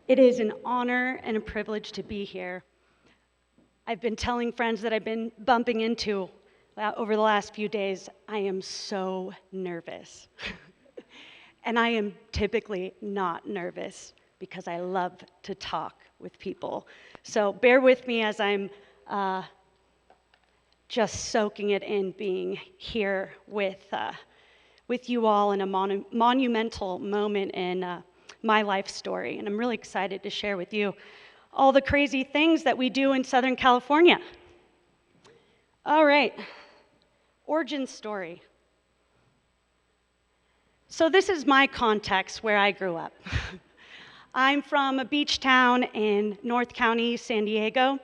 It is an honor and a privilege to be here. I've been telling friends that I've been bumping into over the last few days, I am so nervous. And I am typically not nervous because I love to talk with people. So bear with me as I'm just soaking it in, being here with you all in a monumental moment in my life story. And I'm really excited to share with you all the crazy things that we do in Southern California. All right, origin story. So this is my context where I grew up. I'm from a beach town in North County, San Diego.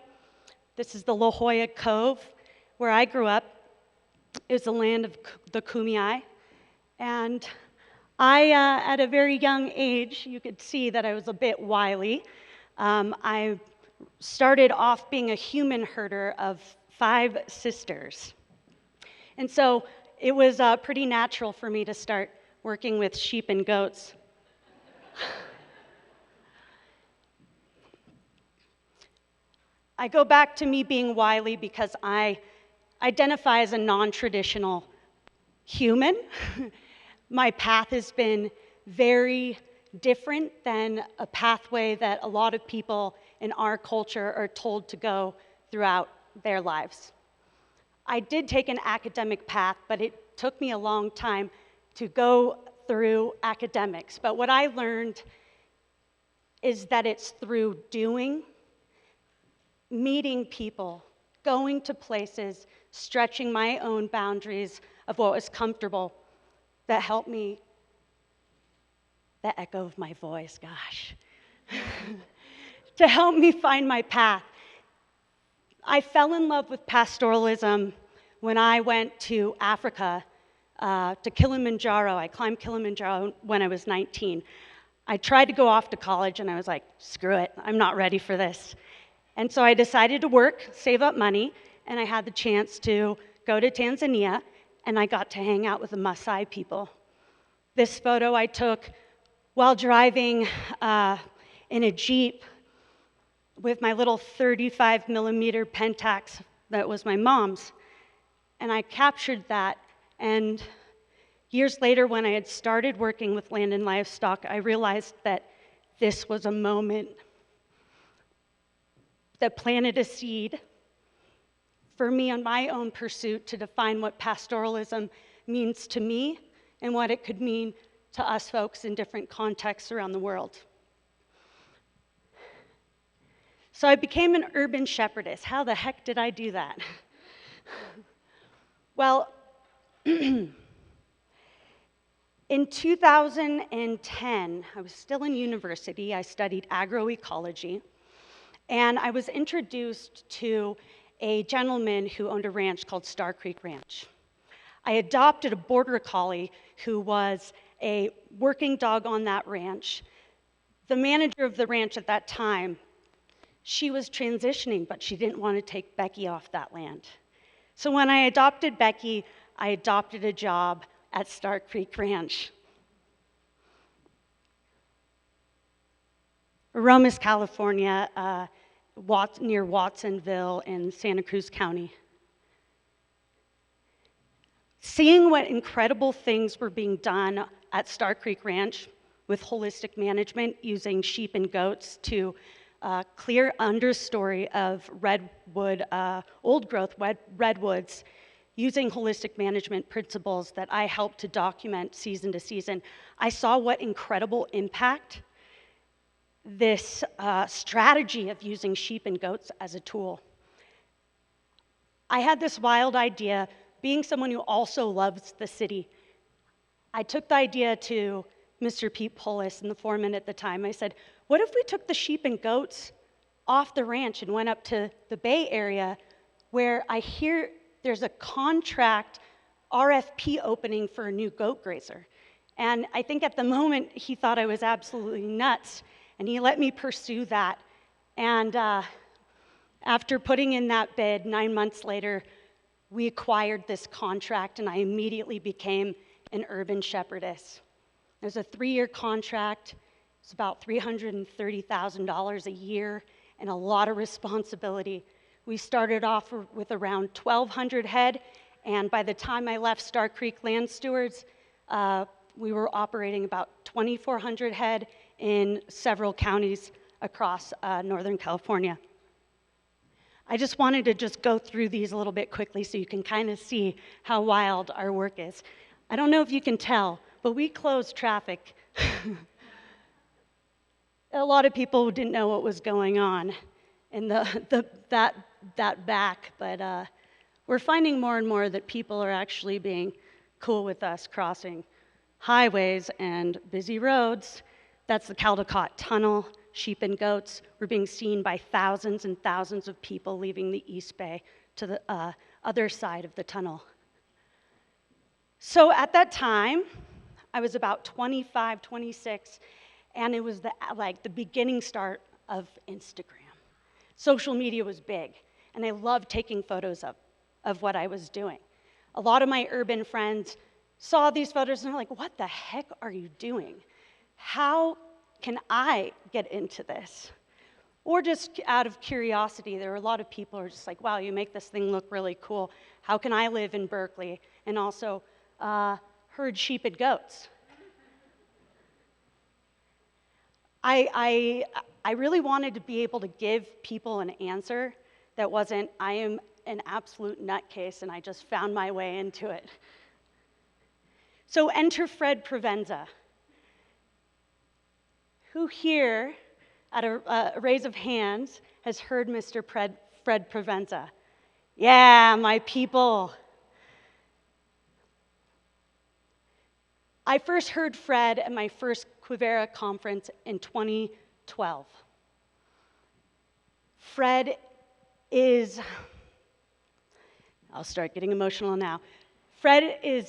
This is the La Jolla Cove, where I grew up. It was the land of the Kumeyaay. And I, at a very young age, you could see that I was a bit wily. I started off being a human herder of 5 sisters. And so it was pretty natural for me to start working with sheep and goats. I go back to me being wily because I identify as a non-traditional human. My path has been very different than a pathway that a lot of people in our culture are told to go throughout their lives. I did take an academic path, but it took me a long time to go through academics. But what I learned is that it's through doing, meeting people, going to places, stretching my own boundaries of what was comfortable that helped me, the echo of my voice, gosh, to help me find my path. I fell in love with pastoralism when I went to Africa, to Kilimanjaro. I climbed Kilimanjaro when I was 19. I tried to go off to college and I was like, screw it, I'm not ready for this. And so I decided to work, save up money, and I had the chance to go to Tanzania, and I got to hang out with the Maasai people. This photo I took while driving in a Jeep with my little 35 millimeter Pentax that was my mom's. And I captured that, and years later when I had started working with land and livestock, I realized that this was a moment that planted a seed for me on my own pursuit to define what pastoralism means to me and what it could mean to us folks in different contexts around the world. So I became an urban shepherdess. How the heck did I do that? Well, in 2010, I was still in university. I studied agroecology, and I was introduced to a gentleman who owned a ranch called Star Creek Ranch. I adopted a border collie who was a working dog on that ranch. The manager of the ranch at that time, she was transitioning, but she didn't want to take Becky off that land. So when I adopted Becky, I adopted a job at Star Creek Ranch. Aromas, California, near Watsonville in Santa Cruz County. Seeing what incredible things were being done at Star Creek Ranch with holistic management using sheep and goats to clear understory of redwood, old growth redwoods, using holistic management principles that I helped to document season to season, I saw what incredible impact this strategy of using sheep and goats as a tool. I had this wild idea, being someone who also loves the city. I took the idea to Mr. Pete Polis and the foreman at the time. I said, what if we took the sheep and goats off the ranch and went up to the Bay Area where I hear there's a contract RFP opening for a new goat grazer? And I think at the moment he thought I was absolutely nuts, and he let me pursue that. And after putting in that bid, 9 months later, we acquired this contract, and I immediately became an urban shepherdess. It was a 3-year contract. It's about $330,000 a year and a lot of responsibility. We started off with around 1,200 head, and by the time I left Star Creek Land Stewards, we were operating about 2,400 head in several counties across Northern California. I just wanted to go through these a little bit quickly so you can kind of see how wild our work is. I don't know if you can tell, but we closed traffic. A lot of people didn't know what was going on in that back, but we're finding more and more that people are actually being cool with us crossing highways and busy roads. That's the Caldecott Tunnel. Sheep and goats were being seen by thousands and thousands of people leaving the East Bay to the other side of the tunnel. So at that time, I was about 25, 26, and it was the beginning start of Instagram. Social media was big, and I loved taking photos of what I was doing. A lot of my urban friends saw these photos and they're like, what the heck are you doing? How can I get into this? Or just out of curiosity, there were a lot of people who are just like, wow, you make this thing look really cool. How can I live in Berkeley and also herd sheep and goats? I really wanted to be able to give people an answer that wasn't, I am an absolute nutcase and I just found my way into it. So enter Fred Provenza. Who here, at a raise of hands, has heard Mr. Fred Provenza? Yeah, my people. I first heard Fred at my first Quivera conference in 2012. Fred is, I'll start getting emotional now. Fred is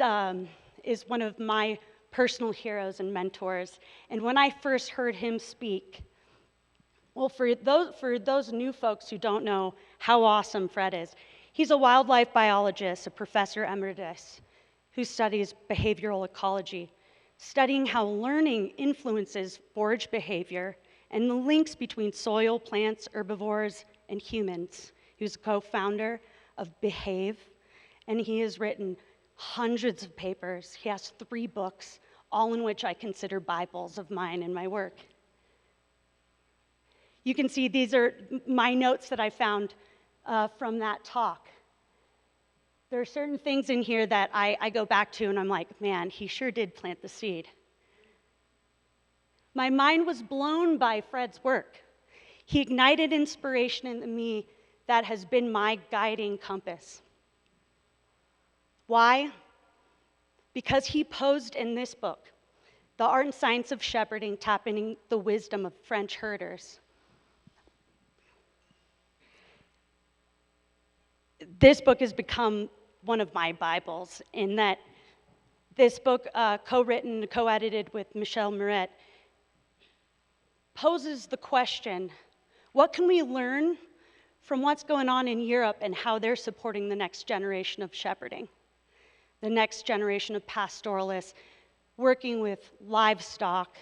one of my personal heroes and mentors. And when I first heard him speak, well, for those new folks who don't know how awesome Fred is, he's a wildlife biologist, a professor emeritus, who studies behavioral ecology, studying how learning influences forage behavior and the links between soil, plants, herbivores, and humans. He was a co-founder of Behave, and he has written hundreds of papers. He has 3 books, all in which I consider Bibles of mine and my work. You can see these are my notes that I found from that talk. There are certain things in here that I go back to and I'm like, man, he sure did plant the seed. My mind was blown by Fred's work. He ignited inspiration in me that has been my guiding compass. Why? Because he posed in this book, The Art and Science of Shepherding, Tapping the Wisdom of French Herders. This book has become one of my Bibles in that this book, co-written, co-edited with Michelle Moret, poses the question, what can we learn from what's going on in Europe and how they're supporting the next generation of shepherding, the next generation of pastoralists, working with livestock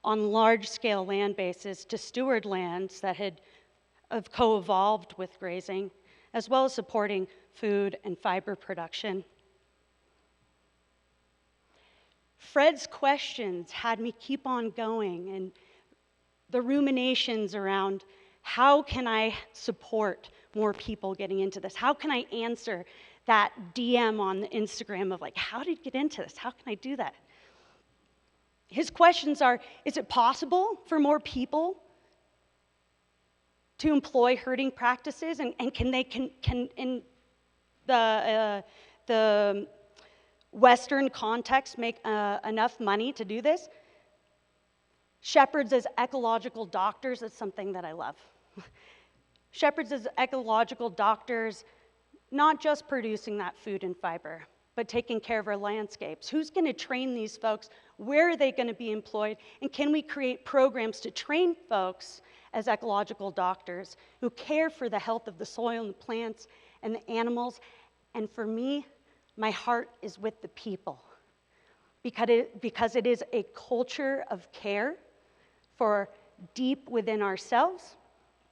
on large-scale land bases to steward lands that have co-evolved with grazing, as well as supporting food and fiber production. Fred's questions had me keep on going, and the ruminations around how can I support more people getting into this? How can I answer that DM on Instagram of like, how did you get into this? How can I do that? His questions are, is it possible for more people to employ herding practices, and can in the Western context make enough money to do this? Shepherds as ecological doctors is something that I love. Shepherds as ecological doctors, not just producing that food and fiber, but taking care of our landscapes. Who's going to train these folks? Where are they going to be employed? And can we create programs to train folks as ecological doctors who care for the health of the soil and the plants and the animals? And for me, my heart is with the people because it is a culture of care for deep within ourselves,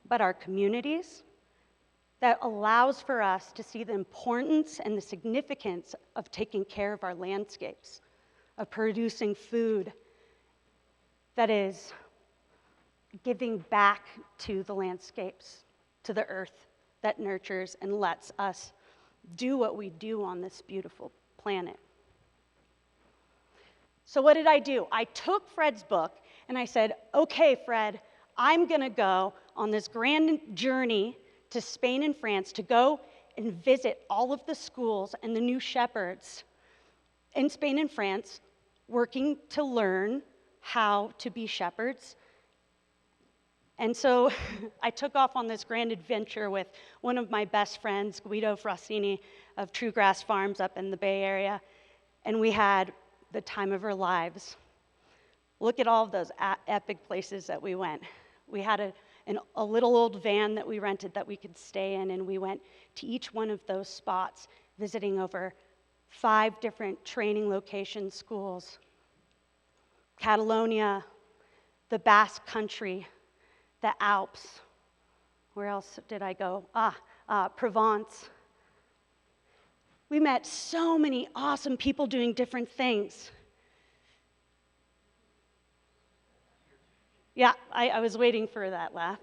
but our communities, that allows for us to see the importance and the significance of taking care of our landscapes, of producing food that is giving back to the landscapes, to the earth that nurtures and lets us do what we do on this beautiful planet. So what did I do? I took Fred's book and I said, okay, Fred, I'm gonna go on this grand journey to Spain and France to go and visit all of the schools and the new shepherds in Spain and France, working to learn how to be shepherds. And so I took off on this grand adventure with one of my best friends, Guido Frassini of True Grass Farms up in the Bay Area, and we had the time of our lives. Look at all of those epic places that we went. We had a little old van that we rented that we could stay in, and we went to each one of those spots, visiting over 5 different training location schools. Catalonia, the Basque Country, the Alps. Where else did I go? Provence. We met so many awesome people doing different things. Yeah, I was waiting for that laugh.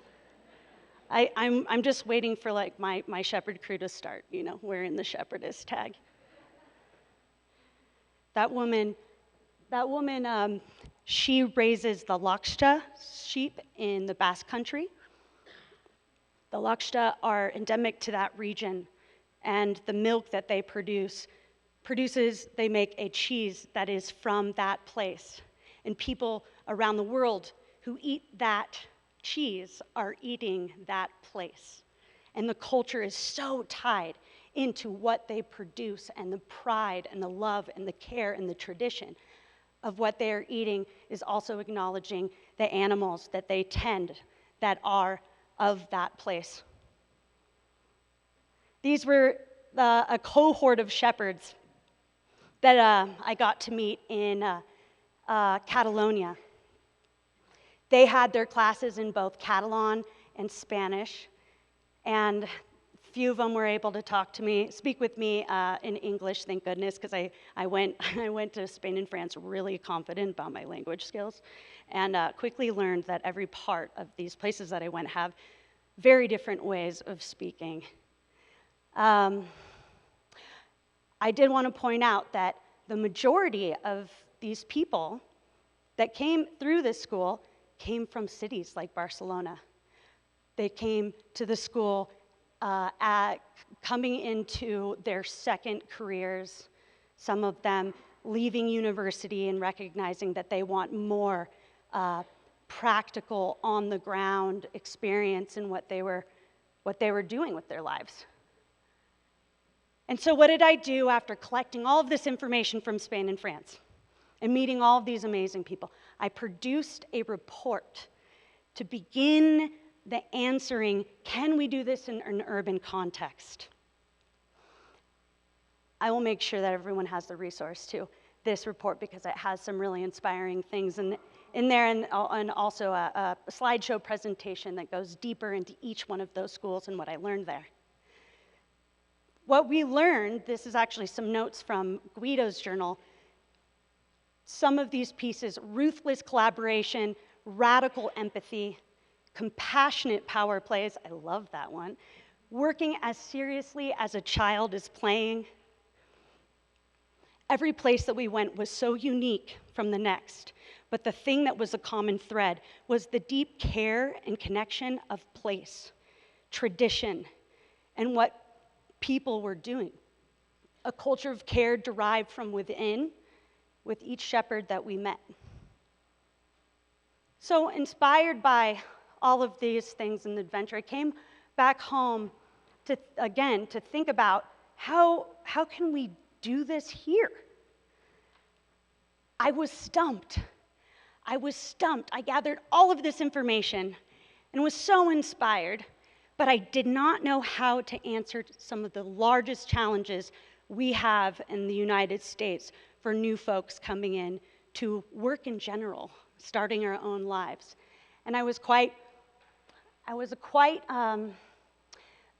I'm just waiting for like my shepherd crew to start, wearing the shepherdess tag. That woman, she raises the Lakshta sheep in the Basque Country. The Lakshta are endemic to that region, and the milk that they they make a cheese that is from that place. And people around the world who eat that cheese are eating that place. And the culture is so tied into what they produce, and the pride and the love and the care and the tradition of what they are eating is also acknowledging the animals that they tend that are of that place. These were a cohort of shepherds that I got to meet in Catalonia. They had their classes in both Catalan and Spanish, and few of them were able to speak with me in English, thank goodness, because I went to Spain and France really confident about my language skills, and quickly learned that every part of these places that I went have very different ways of speaking. I did want to point out that the majority of these people that came through this school came from cities like Barcelona. They came to the school coming into their second careers, some of them leaving university and recognizing that they want more practical, on-the-ground experience in what they were doing with their lives. And so what did I do after collecting all of this information from Spain and France and meeting all of these amazing people? I produced a report to begin the answering, can we do this in an urban context? I will make sure that everyone has the resource to this report because it has some really inspiring things in there, and also a slideshow presentation that goes deeper into each one of those schools and what I learned there. What we learned, this is actually some notes from Guido's journal, some of these pieces: ruthless collaboration, radical empathy, compassionate power plays, I love that one, working as seriously as a child is playing. Every place that we went was so unique from the next, but the thing that was a common thread was the deep care and connection of place, tradition, and what people were doing. A culture of care derived from within with each shepherd that we met. So inspired by all of these things in the adventure, I came back home to think about how can we do this here? I was stumped. I gathered all of this information and was so inspired, but I did not know how to answer some of the largest challenges we have in the United States for new folks coming in to work in general, starting our own lives. And I was quite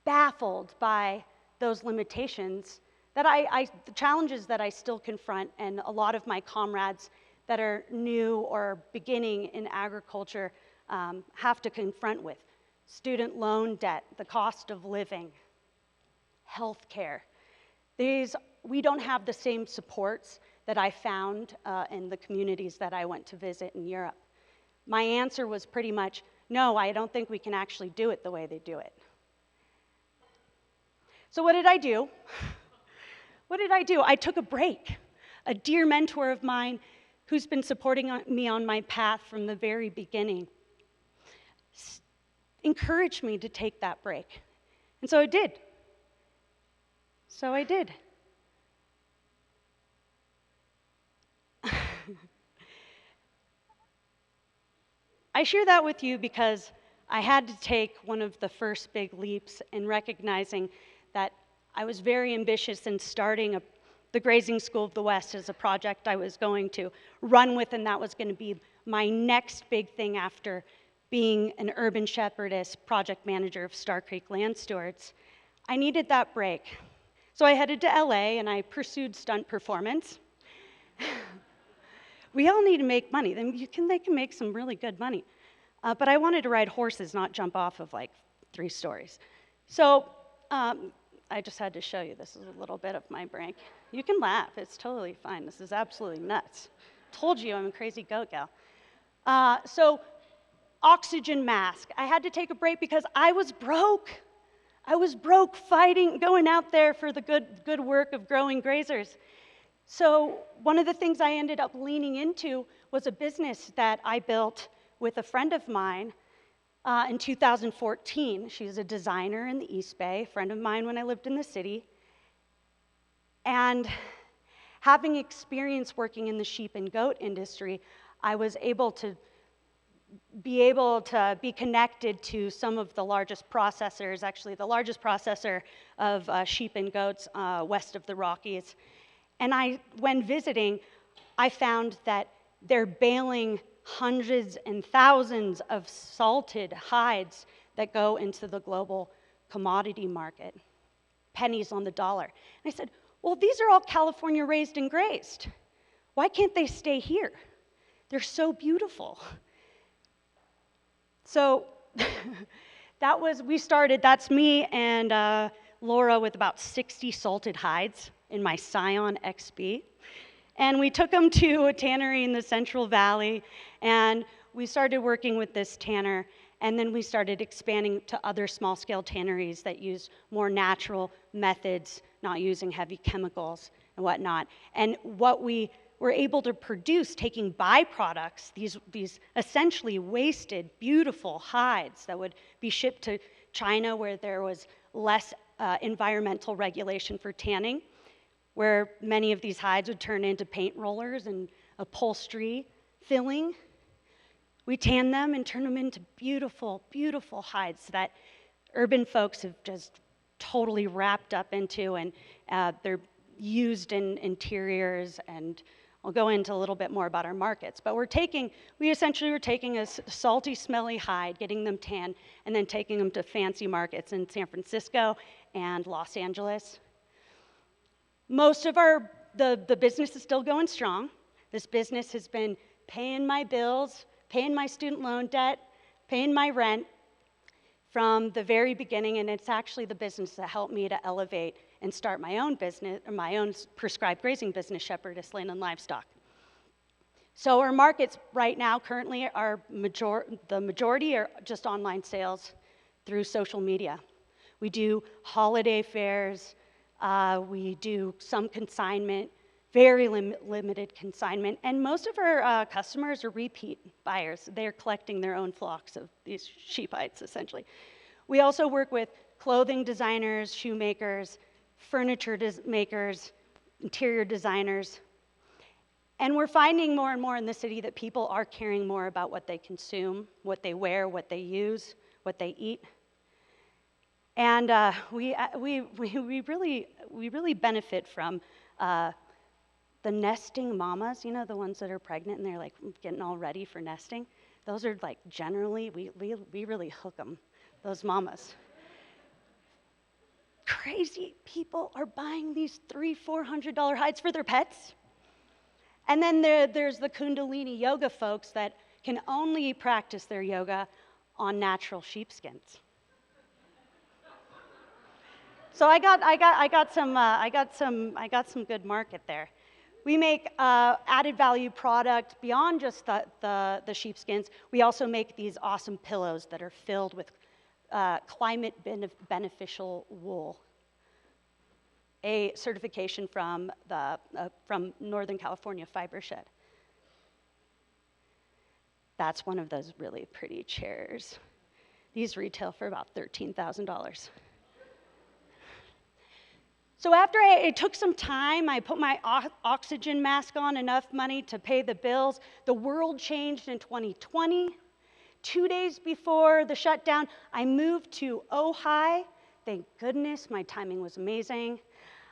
baffled by those limitations the challenges that I still confront, and a lot of my comrades that are new or beginning in agriculture have to confront with. Student loan debt, the cost of living, healthcare. We don't have the same supports that I found in the communities that I went to visit in Europe. My answer was pretty much, no, I don't think we can actually do it the way they do it. So what did I do? I took a break. A dear mentor of mine who's been supporting me on my path from the very beginning encouraged me to take that break. And so I did. I share that with you because I had to take one of the first big leaps in recognizing that I was very ambitious in starting the Grazing School of the West as a project I was going to run with, and that was going to be my next big thing after being an urban shepherdess project manager of Star Creek Land Stewards. I needed that break. So I headed to LA and I pursued stunt performance. We all need to make money. They can make some really good money. But I wanted to ride horses, not jump off of like 3 stories. So I just had to show you. This is a little bit of my break. You can laugh. It's totally fine. This is absolutely nuts. Told you I'm a crazy goat gal. So oxygen mask. I had to take a break because I was broke. I was broke fighting, going out there for the good work of growing Graziers. So one of the things I ended up leaning into was a business that I built with a friend of mine in 2014. She's a designer in the East Bay, a friend of mine when I lived in the city. And having experience working in the sheep and goat industry, I was able to be connected to some of the largest processors, actually the largest processor of sheep and goats west of the Rockies. And when visiting, I found that they're baling hundreds and thousands of salted hides that go into the global commodity market, pennies on the dollar. And I said, well, these are all California raised and grazed. Why can't they stay here? They're so beautiful. So that's me and Laura with about 60 salted hides in my Scion XB. And we took them to a tannery in the Central Valley, and we started working with this tanner, and then we started expanding to other small-scale tanneries that use more natural methods, not using heavy chemicals and whatnot. And what we were able to produce, taking byproducts, these essentially wasted, beautiful hides that would be shipped to China where there was less environmental regulation for tanning, where many of these hides would turn into paint rollers and upholstery filling. We tan them and turn them into beautiful, beautiful hides that urban folks have just totally wrapped up into, and they're used in interiors, and I'll go into a little bit more about our markets. But we essentially were taking a salty, smelly hide, getting them tanned, and then taking them to fancy markets in San Francisco and Los Angeles. Most of the business is still going strong. This business has been paying my bills, paying my student loan debt, paying my rent from the very beginning, and it's actually the business that helped me to elevate and start my own business, or my own prescribed grazing business, Shepherdess Land and Livestock. So our markets right now currently are the majority are just online sales through social media. We do holiday fairs, we do some consignment, very limited consignment, and most of our customers are repeat buyers. They're collecting their own flocks of these sheep hides, essentially. We also work with clothing designers, shoemakers, furniture makers, interior designers, and we're finding more and more in the city that people are caring more about what they consume, what they wear, what they use, what they eat. And we really benefit from the nesting mamas, you know, the ones that are pregnant and they're like getting all ready for nesting. Those are like generally, we really hook them, those mamas. Crazy people are buying these $300-400 hides for their pets. And then there's the Kundalini yoga folks that can only practice their yoga on natural sheepskins. So I got some good market there. We make added value product beyond just the sheepskins. We also make these awesome pillows that are filled with climate beneficial wool, a certification from Northern California Fibershed. That's one of those really pretty chairs. These retail for about $13,000. So after it took some time, I put my oxygen mask on, enough money to pay the bills. The world changed in 2020. 2 days before the shutdown, I moved to Ojai. Thank goodness, my timing was amazing.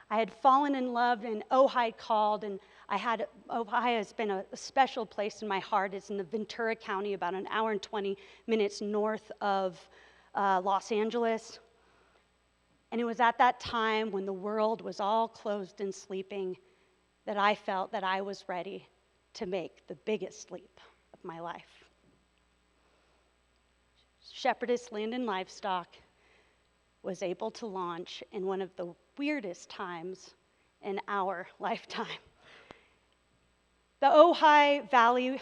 I had fallen in love, and Ojai called, and Ojai has been a special place in my heart. It's in the Ventura County, about an hour and 20 minutes north of Los Angeles. And it was at that time when the world was all closed and sleeping that I felt that I was ready to make the biggest leap of my life. Shepherdess Land and Livestock was able to launch in one of the weirdest times in our lifetime. The Ojai Valley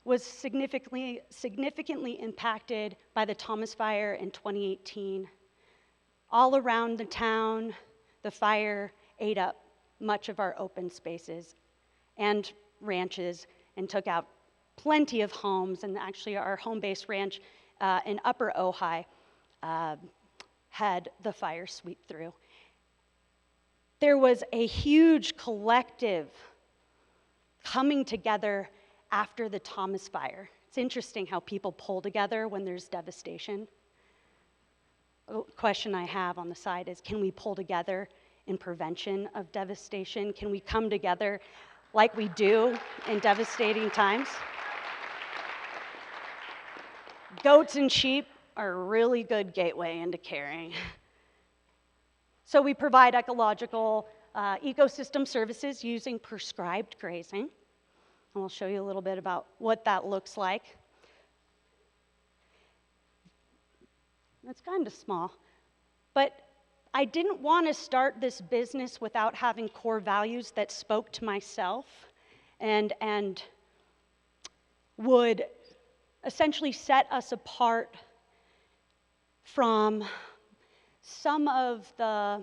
was significantly impacted by the Thomas Fire in 2018. All around the town, the fire ate up much of our open spaces and ranches and took out plenty of homes. And actually, our home-based ranch in Upper Ojai had the fire sweep through. There was a huge collective coming together after the Thomas Fire. It's interesting how people pull together when there's devastation. A question I have on the side is, can we pull together in prevention of devastation? Can we come together like we do in devastating times? Goats and sheep are a really good gateway into caring. So we provide ecological ecosystem services using prescribed grazing. And we'll show you a little bit about what that looks like. It's kind of small, but I didn't want to start this business without having core values that spoke to myself and would essentially set us apart from some of the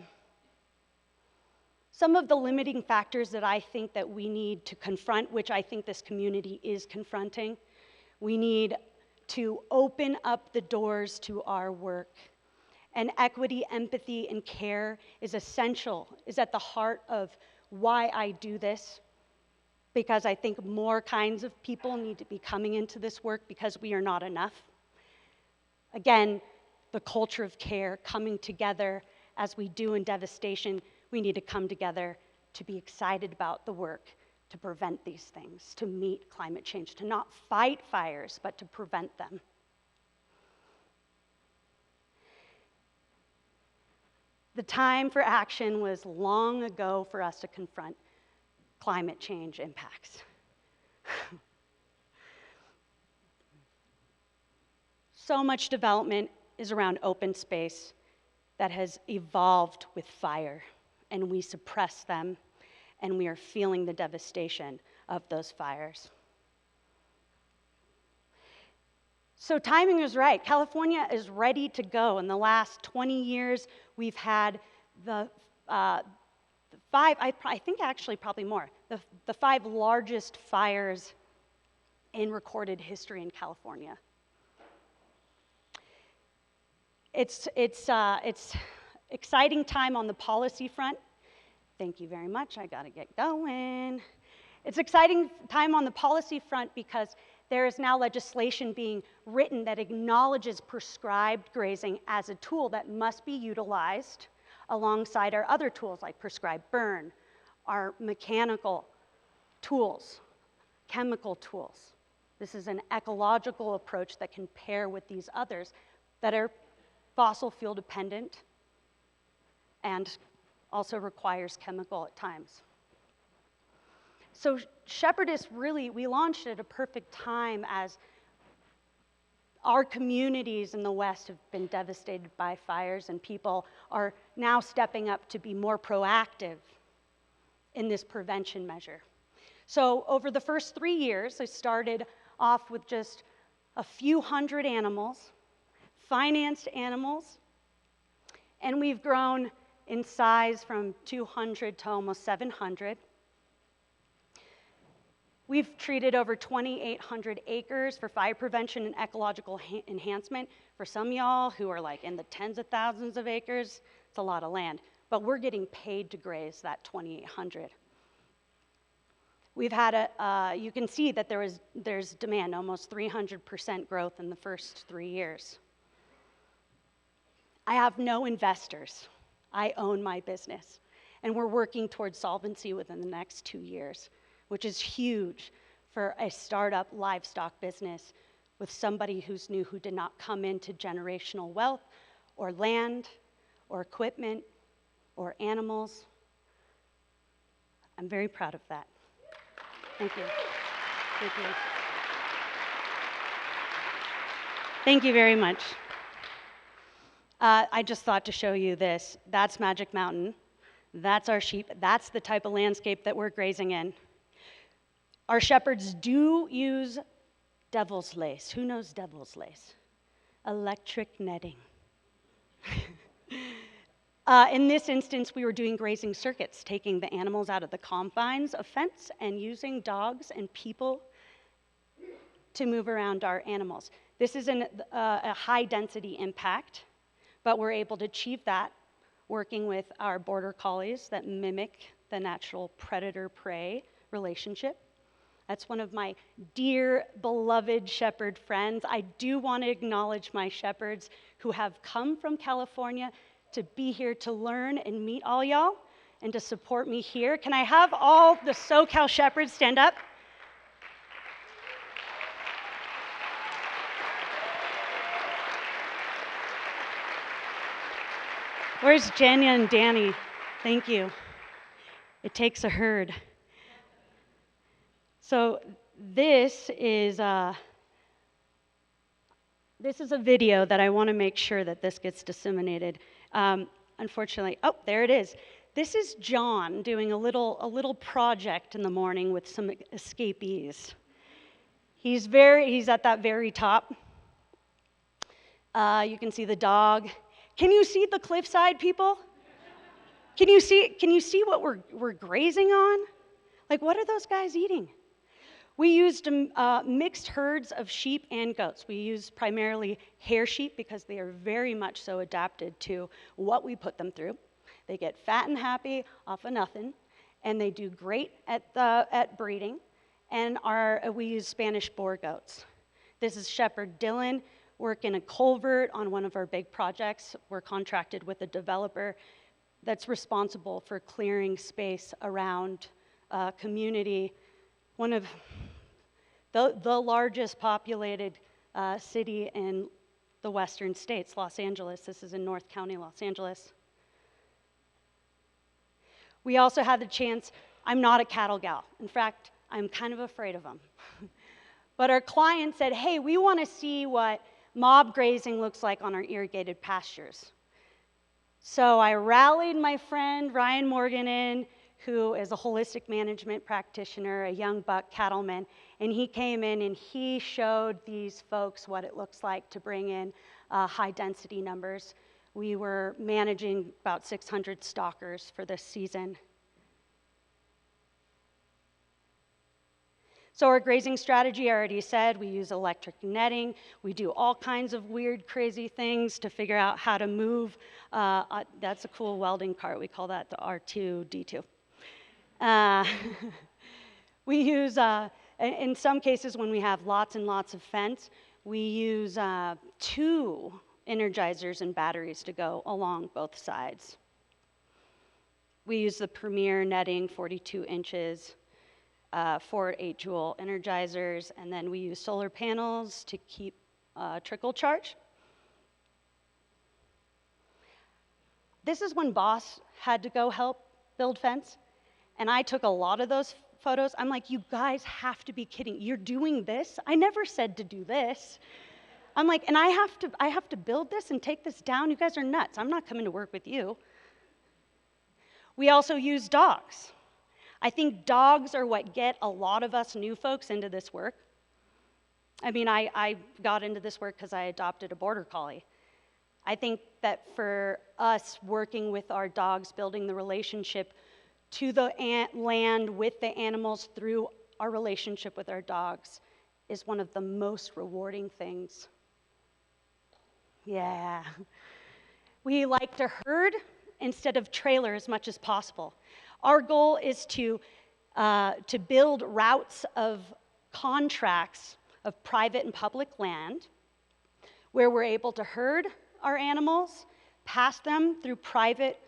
limiting factors that I think that we need to confront, which I think this community is confronting. We need to open up the doors to our work. And equity, empathy, and care is essential, is at the heart of why I do this, because I think more kinds of people need to be coming into this work because we are not enough. Again, the culture of care, coming together as we do in devastation, we need to come together to be excited about the work, to prevent these things, to meet climate change, to not fight fires, but to prevent them. The time for action was long ago for us to confront climate change impacts. So much development is around open space that has evolved with fire, and we suppress them, and we are feeling the devastation of those fires. So timing is right. California is ready to go. In the last 20 years, we've had the five, I think actually probably more, the 5 largest fires in recorded history in California. It's exciting time on the policy front. Thank you very much, I gotta get going. It's exciting time on the policy front because there is now legislation being written that acknowledges prescribed grazing as a tool that must be utilized alongside our other tools like prescribed burn, our mechanical tools, chemical tools. This is an ecological approach that can pair with these others that are fossil fuel dependent and also requires chemical at times. So Shepherdess really, we launched at a perfect time as our communities in the West have been devastated by fires, and people are now stepping up to be more proactive in this prevention measure. So over the first 3 years, I started off with just a few hundred animals, financed animals, and we've grown in size from 200 to almost 700. We've treated over 2,800 acres for fire prevention and ecological enhancement. For some of y'all who are like in the tens of thousands of acres, it's a lot of land, but we're getting paid to graze that 2,800. We've had you can see that there's demand, almost 300% growth in the first 3 years. I have no investors. I own my business, and we're working towards solvency within the next 2 years, which is huge for a startup livestock business with somebody who's new, who did not come into generational wealth or land or equipment or animals. I'm very proud of that. Thank you. Thank you. Thank you very much. I just thought to show you this. That's Magic Mountain. That's our sheep. That's the type of landscape that we're grazing in. Our shepherds do use devil's lace. Who knows devil's lace? Electric netting. In this instance, we were doing grazing circuits, taking the animals out of the confines of fence and using dogs and people to move around our animals. This is a high density impact, but we're able to achieve that working with our border collies that mimic the natural predator-prey relationship. That's one of my dear, beloved shepherd friends. I do want to acknowledge my shepherds who have come from California to be here to learn and meet all y'all and to support me here. Can I have all the SoCal shepherds stand up? Where's Jenya and Danny? Thank you. It takes a herd. So this is a video that I want to make sure that this gets disseminated. Unfortunately, oh, there it is. This is John doing a little project in the morning with some escapees. He's at that very top. You can see the dog. Can you see the cliffside, people? Can you see what we're grazing on? Like, what are those guys eating? We used mixed herds of sheep and goats. We used primarily hair sheep because they are very much so adapted to what we put them through. They get fat and happy off of nothing, and they do great at breeding. And we use Spanish boar goats. This is Shepherd Dylan, working a culvert on one of our big projects. We're contracted with a developer that's responsible for clearing space around a community, one of the largest populated city in the western states, Los Angeles. This is in North County, Los Angeles. We also had the chance, I'm not a cattle gal. In fact, I'm kind of afraid of them. But our client said, hey, we want to see what mob grazing looks like on our irrigated pastures. So I rallied my friend Ryan Morgan in, who is a holistic management practitioner, a young buck cattleman, and he came in and he showed these folks what it looks like to bring in high density numbers. We were managing about 600 stockers for this season. So our grazing strategy, I already said, we use electric netting. We do all kinds of weird, crazy things to figure out how to move. That's a cool welding cart. We call that the R2-D2. We use, in some cases when we have lots and lots of fence, we use 2 energizers and batteries to go along both sides. We use the Premier netting, 42 inches. 4 8-joule energizers, and then we use solar panels to keep trickle charge. This is when Boss had to go help build fence, and I took a lot of those photos. I'm like, you guys have to be kidding. You're doing this? I never said to do this. I'm like, and I have to build this and take this down? You guys are nuts. I'm not coming to work with you. We also use dogs. I think dogs are what get a lot of us new folks into this work. I mean, I got into this work because I adopted a border collie. I think that for us working with our dogs, building the relationship to the land with the animals through our relationship with our dogs is one of the most rewarding things. Yeah. We like to herd instead of trailer as much as possible. Our goal is to build routes of contracts of private and public land where we're able to herd our animals, pass them through private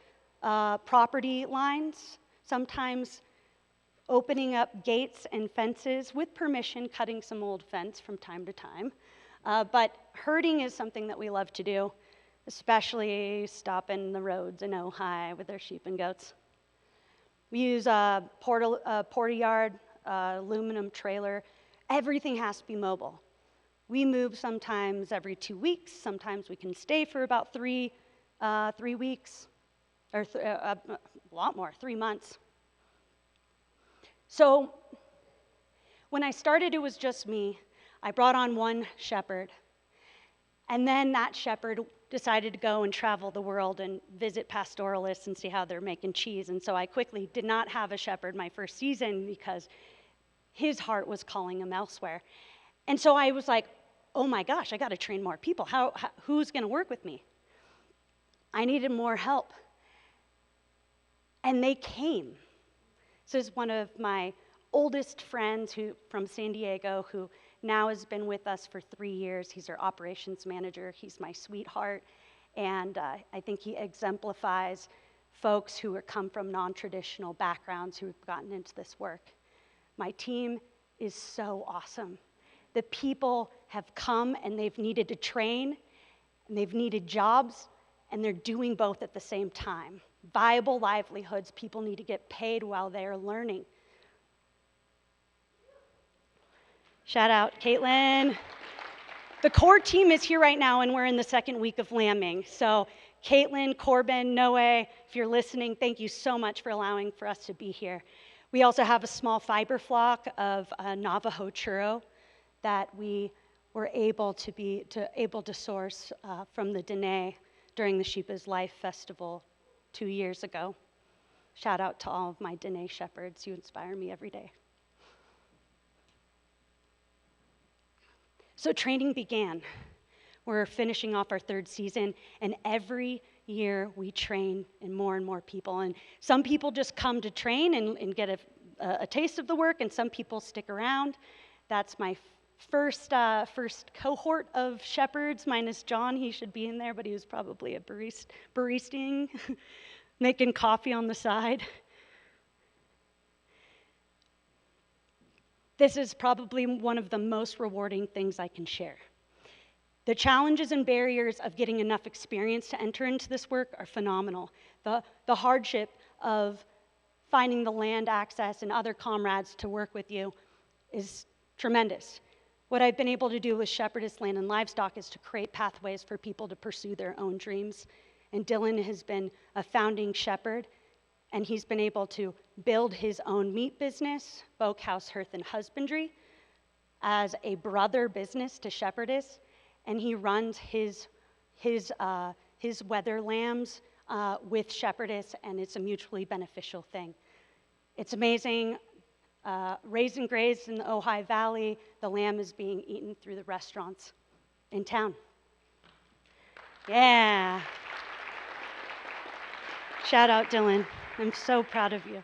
property lines, sometimes opening up gates and fences with permission, cutting some old fence from time to time. But herding is something that we love to do, especially stopping the roads in Ojai with our sheep and goats. We use a porta-yard, aluminum trailer. Everything has to be mobile. We move sometimes every 2 weeks. Sometimes we can stay for about 3 weeks, or a lot more, 3 months. So when I started, it was just me. I brought on one shepherd. And then that shepherd decided to go and travel the world and visit pastoralists and see how they're making cheese. And so I quickly did not have a shepherd my first season because his heart was calling him elsewhere. And so I was like, oh my gosh, I got to train more people. Who's going to work with me? I needed more help. And they came. This is one of my oldest friends from San Diego who now has been with us for 3 years. He's our operations manager. He's my sweetheart. And I think he exemplifies folks who come from non-traditional backgrounds who have gotten into this work. My team is so awesome. The people have come and they've needed to train, and they've needed jobs, and they're doing both at the same time. Viable livelihoods. People need to get paid while they're learning. Shout out, Caitlin. The core team is here right now, and we're in the second week of lambing. So Caitlin, Corbin, Noe, if you're listening, thank you so much for allowing for us to be here. We also have a small fiber flock of Navajo churro that we were able to source from the Dene during the Sheep's Life Festival 2 years ago. Shout out to all of my Dene shepherds. You inspire me every day. So training began. We're finishing off our 3rd season, and every year we train and more people. And some people just come to train and get a taste of the work, and some people stick around. That's my first cohort of shepherds, minus John. He should be in there, but he was probably a baristing, making coffee on the side. This is probably one of the most rewarding things I can share. The challenges and barriers of getting enough experience to enter into this work are phenomenal. The hardship of finding the land access and other comrades to work with you is tremendous. What I've been able to do with Shepherdess Land and Livestock is to create pathways for people to pursue their own dreams. And Dylan has been a founding shepherd, and he's been able to build his own meat business, Boak House Hearth and Husbandry, as a brother business to Shepherdess, and he runs his wether lambs with Shepherdess, and it's a mutually beneficial thing. It's amazing. Raised and grazed in the Ojai Valley, the lamb is being eaten through the restaurants in town. Yeah. Shout out, Dylan. I'm so proud of you.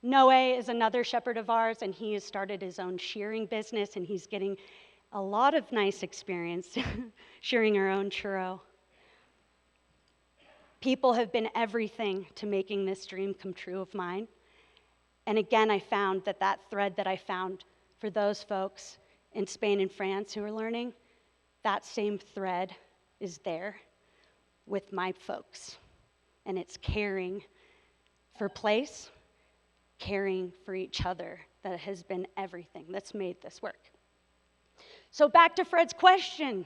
Noe is another shepherd of ours, and he has started his own shearing business, and he's getting a lot of nice experience shearing our own churro. People have been everything to making this dream come true of mine. And again, I found that that thread that I found for those folks in Spain and France who are learning, that same thread is there with my folks. And it's caring for place, caring for each other, that has been everything that's made this work. So back to Fred's question.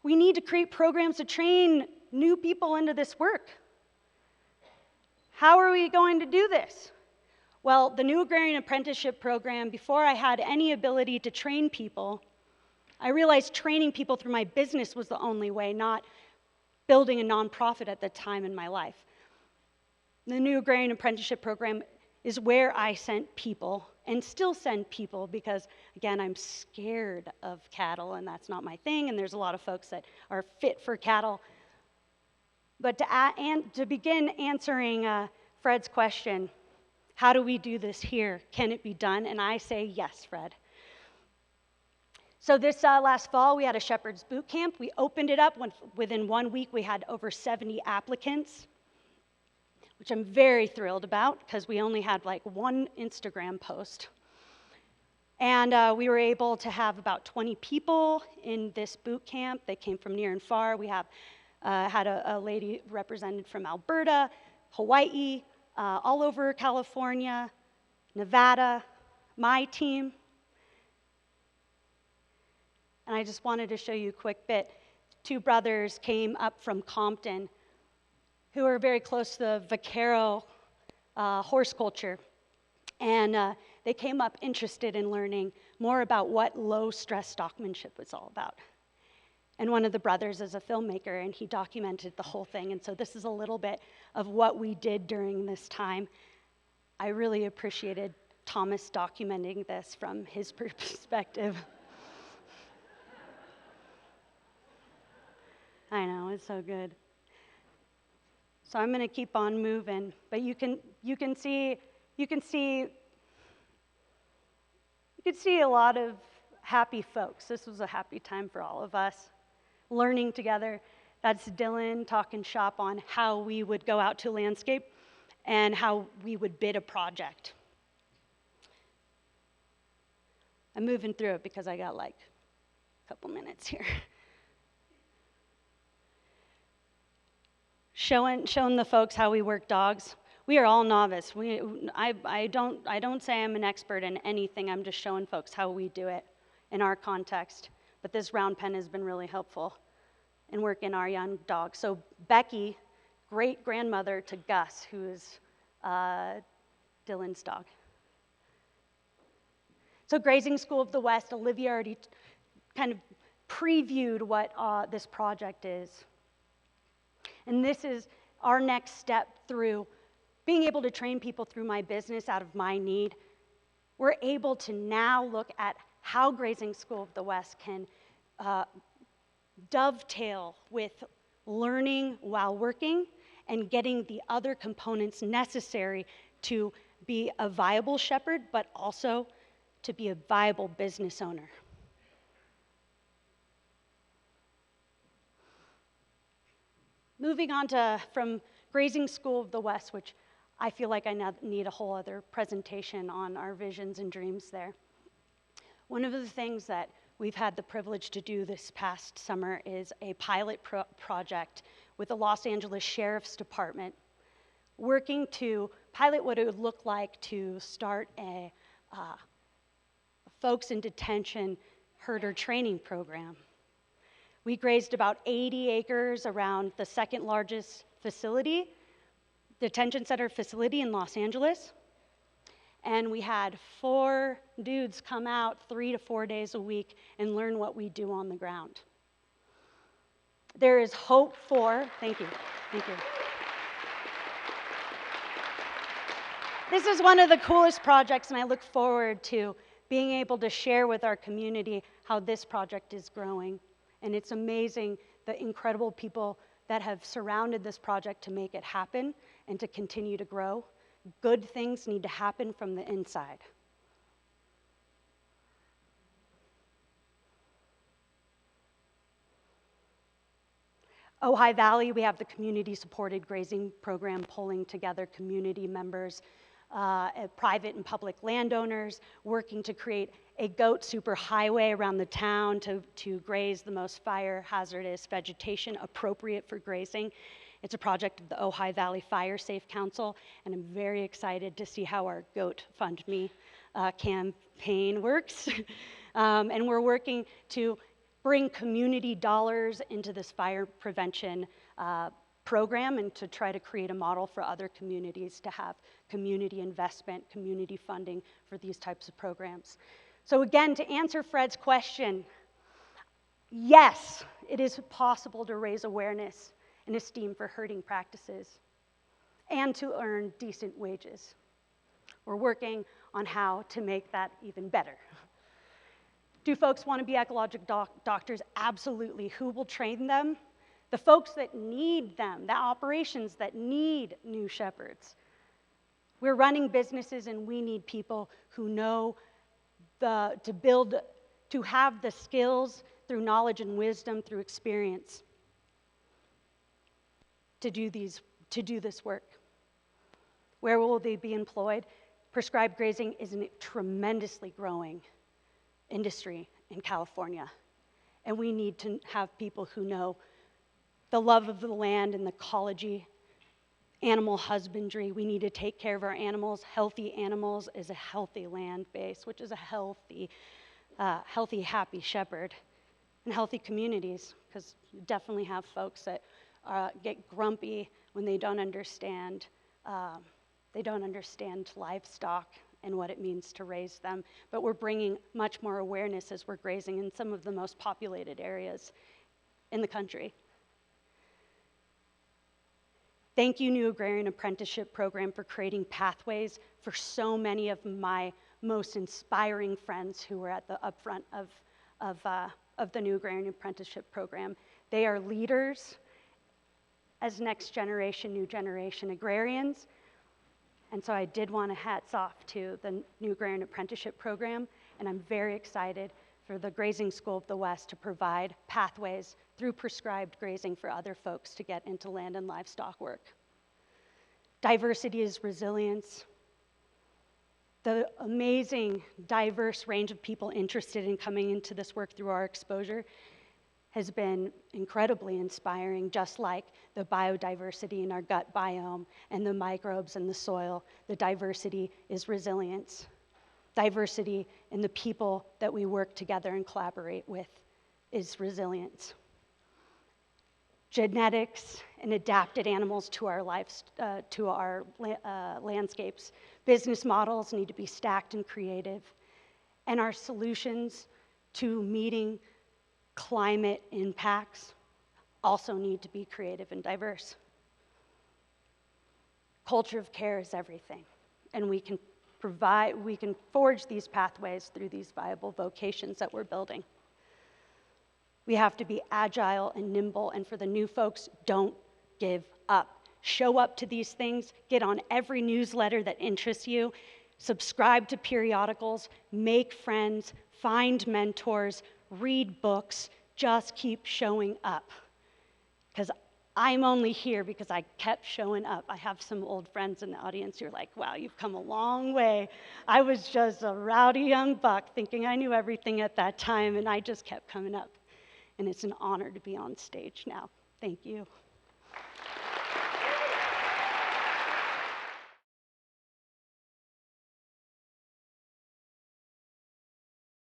We need to create programs to train new people into this work. How are we going to do this? Well, the new agrarian apprenticeship program, before I had any ability to train people, I realized training people through my business was the only way, not building a nonprofit at the time in my life. The new agrarian apprenticeship program is where I sent people and still send people because, again, I'm scared of cattle and that's not my thing, and there's a lot of folks that are fit for cattle. But to begin answering Fred's question, how do we do this here? Can it be done? And I say yes, Fred. So this last fall, we had a Shepherd's boot camp. We opened it up. Within 1 week, we had over 70 applicants, which I'm very thrilled about because we only had like one Instagram post. And we were able to have about 20 people in this boot camp. They came from near and far. We have had a lady represented from Alberta, Hawaii, all over California, Nevada, my team. And I just wanted to show you a quick bit. Two brothers came up from Compton who are very close to the vaquero horse culture. And they came up interested in learning more about what low-stress stockmanship was all about. And one of the brothers is a filmmaker, and he documented the whole thing. And so this is a little bit of what we did during this time. I really appreciated Thomas documenting this from his perspective. I know, it's so good. So I'm going to keep on moving, but you can see a lot of happy folks. This was a happy time for all of us, learning together. That's Dylan talking shop on how we would go out to landscape and how we would bid a project. I'm moving through it because I got like a couple minutes here. Showing the folks how we work dogs. We are all novice. I don't say I'm an expert in anything. I'm just showing folks how we do it in our context. But this round pen has been really helpful in working our young dogs. So Becky, great grandmother to Gus, who is Dylan's dog. So Grazing School of the West, Olivia already kind of previewed what this project is. And this is our next step through being able to train people through my business out of my need. We're able to now look at how Grazing School of the West can dovetail with learning while working and getting the other components necessary to be a viable shepherd, but also to be a viable business owner. Moving on from Grazing School of the West, which I feel like I need a whole other presentation on our visions and dreams there. One of the things that we've had the privilege to do this past summer is a pilot project with the Los Angeles Sheriff's Department, working to pilot what it would look like to start a folks in detention herder training program. We grazed about 80 acres around the second largest facility, detention center facility in Los Angeles. And we had 4 dudes come out 3 to 4 days a week and learn what we do on the ground. There is hope for, thank you. This is one of the coolest projects, and I look forward to being able to share with our community how this project is growing. And it's amazing the incredible people that have surrounded this project to make it happen and to continue to grow. Good things need to happen from the inside. Ojai Valley, we have the community-supported grazing program pulling together community members private and public landowners, working to create a goat superhighway around the town to graze the most fire hazardous vegetation appropriate for grazing. It's a project of the Ojai Valley Fire Safe Council, and I'm very excited to see how our Goat Fund Me campaign works. And we're working to bring community dollars into this fire prevention program and to try to create a model for other communities to have community investment, community funding for these types of programs. So again, to answer Fred's question, yes, it is possible to raise awareness and esteem for herding practices and to earn decent wages. We're working on how to make that even better. Do folks want to be ecological doctors? Absolutely. Who will train them? The folks that need them, the operations that need new shepherds. We're running businesses and we need people who know to have the skills through knowledge and wisdom, through experience, to do this work. Where will they be employed? Prescribed grazing is a tremendously growing industry in California, and we need to have people who know the love of the land and the ecology, animal husbandry. We need to take care of our animals. Healthy animals is a healthy land base, which is a healthy, happy shepherd, and healthy communities, because you definitely have folks that get grumpy when they don't understand livestock and what it means to raise them. But we're bringing much more awareness as we're grazing in some of the most populated areas in the country. Thank you, New Agrarian Apprenticeship Program, for creating pathways for so many of my most inspiring friends who were at the upfront of the New Agrarian Apprenticeship Program. They are leaders as next generation, new generation agrarians. And so I did want to hats off to the New Agrarian Apprenticeship Program, and I'm very excited for the Grazing School of the West to provide pathways through prescribed grazing for other folks to get into land and livestock work. Diversity is resilience. The amazing, diverse range of people interested in coming into this work through our exposure has been incredibly inspiring, just like the biodiversity in our gut biome and the microbes in the soil. The diversity is resilience. Diversity in the people that we work together and collaborate with is resilience. Genetics and adapted animals to our landscapes. Business models need to be stacked and creative, and our solutions to meeting climate impacts also need to be creative and diverse. Culture of care is everything, and we can forge these pathways through these viable vocations that we're building. We have to be agile and nimble, and for the new folks, don't give up. Show up to these things, get on every newsletter that interests you, subscribe to periodicals, make friends, find mentors, read books, just keep showing up. Because I'm only here because I kept showing up. I have some old friends in the audience who are like, wow, you've come a long way. I was just a rowdy young buck thinking I knew everything at that time, and I just kept coming up. And it's an honor to be on stage now. Thank you.